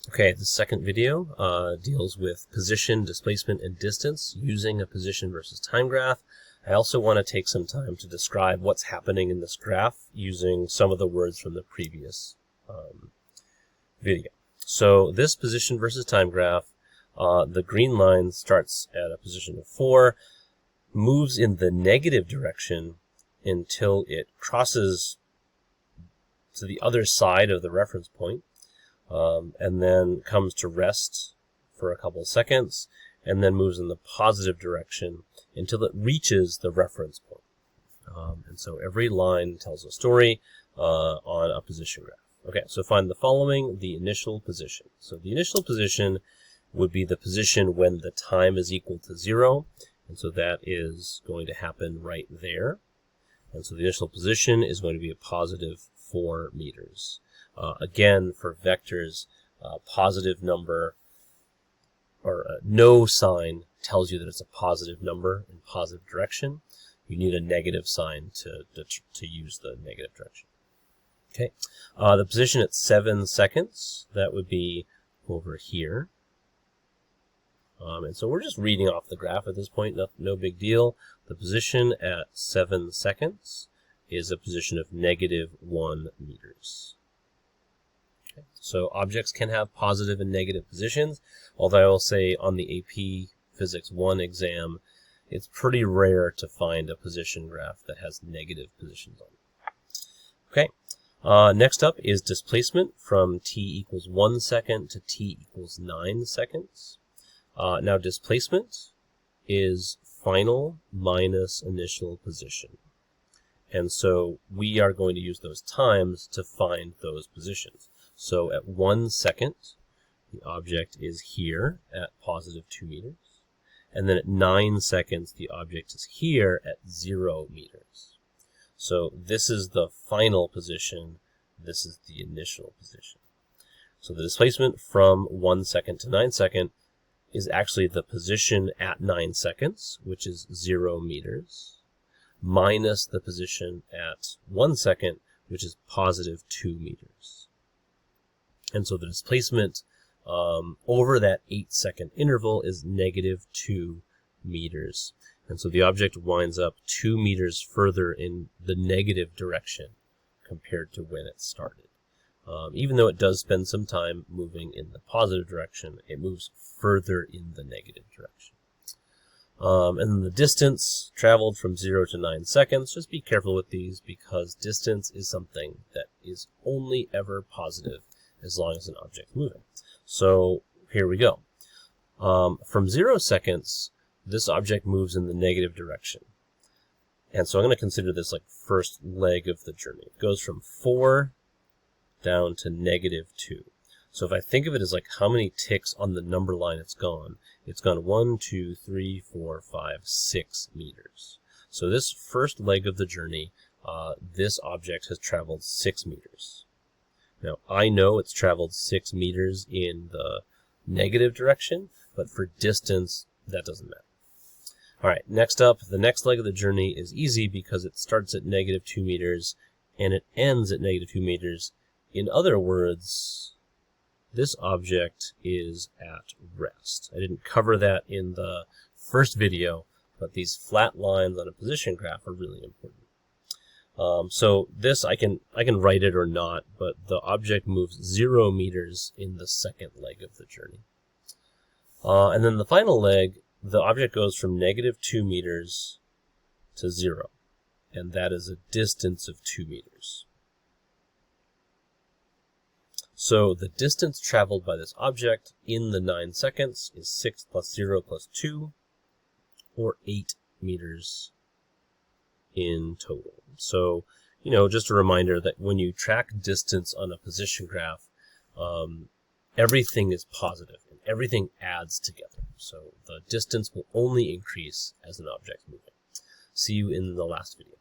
Okay, the second video deals with position, displacement, and distance using a position versus time graph. I also want to take some time to describe what's happening in this graph using some of the words from the previous video. So this position versus time graph, the green line starts at a position of 4, moves in the negative direction until it crosses to the other side of the reference point, and then comes to rest for a couple seconds, and then moves in the positive direction until it reaches the reference point. And so every line tells a story on a position graph. Okay, so find the following, the initial position. So the initial position would be the position when the time is equal to 0, and so that is going to happen right there. And so the initial position is going to be a positive 4 meters. Again, for vectors, positive number or no sign tells you that it's a positive number in positive direction. You need a negative sign to use the negative direction. Okay, the position at 7 seconds, that would be over here. And so we're just reading off the graph at this point, no big deal. The position at 7 seconds is a position of negative 1 meters. Okay. So objects can have positive and negative positions, although I will say on the AP Physics 1 exam, it's pretty rare to find a position graph that has negative positions on it. Okay, next up is displacement from t equals 1 second to t equals 9 seconds. Now displacement is final minus initial position. And so we are going to use those times to find those positions. So at 1 second, the object is here at positive 2 meters. And then at 9 seconds, the object is here at 0 meters. So this is the final position. This is the initial position. So the displacement from 1 second to 9 seconds is actually the position at 9 seconds, which is 0 meters, minus the position at 1 second, which is positive 2 meters. And so the displacement over that 8-second interval is negative 2 meters. And so the object winds up 2 meters further in the negative direction compared to when it started. Even though it does spend some time moving in the positive direction, it moves further in the negative direction. And then the distance traveled from 0 to 9 seconds. Just be careful with these because distance is something that is only ever positive as long as an object is moving. So here we go. From 0 seconds, this object moves in the negative direction. And so I'm going to consider this like first leg of the journey. It goes from 4 down to negative 2. So if I think of it as like how many ticks on the number line it's gone 1, 2, 3, 4, 5, 6 meters. So this first leg of the journey, this object has traveled 6 meters. Now I know it's traveled 6 meters in the negative direction, but for distance, that doesn't matter. All right, next up, the next leg of the journey is easy because it starts at negative 2 meters and it ends at negative 2 meters. In other words, this object is at rest. I didn't cover that in the first video, but these flat lines on a position graph are really important. So this, I can write it or not, but the object moves 0 meters in the second leg of the journey. And then the final leg, the object goes from negative 2 meters to 0, and that is a distance of 2 meters. So the distance traveled by this object in the 9 seconds is 6 plus 0 plus 2, or 8 meters in total. So, you know, just a reminder that when you track distance on a position graph, everything is positive and everything adds together. So the distance will only increase as an object is moving. See you in the last video.